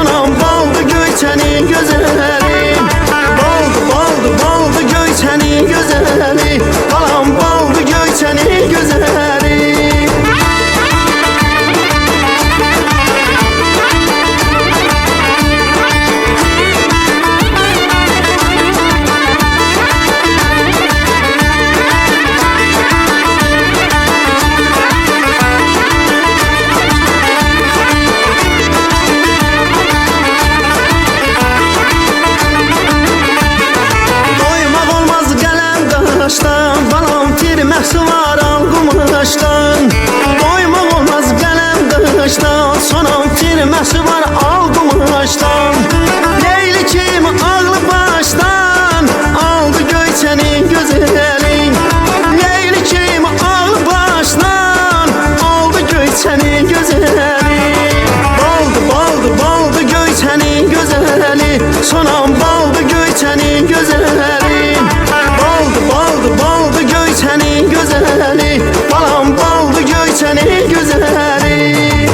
Sonam baldı Göyçe'nin güzeli. Baldı baldı baldı Göyçe'nin güzeli. Balam baldı Göyçe'nin güzeli. Balam tirməsi var al qumaşdan. Doymaq olmaz gələm qışdan. Sonam tirməsi var al qumaşdan. Leyli kimi ağlı başdan aldı Göyçe'nin güzeli. Leyli kimi ağlı başdan aldı Göyçe'nin güzeli. Baldı baldı baldı Göyçe'nin güzeli. Sonam baldı Göyçe'nin güzeli. Baldı baldı baldı Göyçe'nin güzeli. Balam baldı Göyçe'nin güzeli.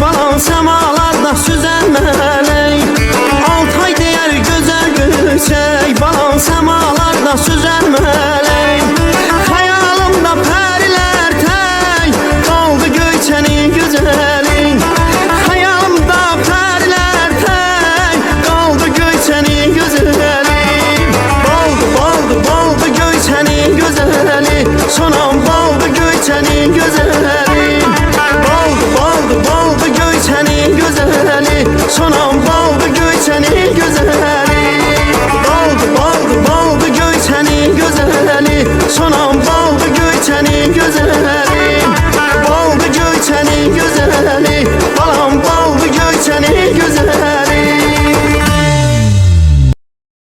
Balam semalarda süzən mələk. Altay deyər gözəl gülçək. Balam semalarda süzən mələk. Xəyalımda pərilər tək qaldı Göyçe'nin güzeli. Xəyalımda pərilər tək qaldı Göyçe'nin güzeli. Baldı baldı baldı Göyçe'nin güzeli. Sonam baldı Göyçe'nin güzeli. Baldı baldı baldı Göyçe'nin güzeli. Sonam baldı Göyçe'nin güzeli. Baldı baldı baldı Göyçe'nin güzeli. Sonam baldı Göyçe'nin güzeli.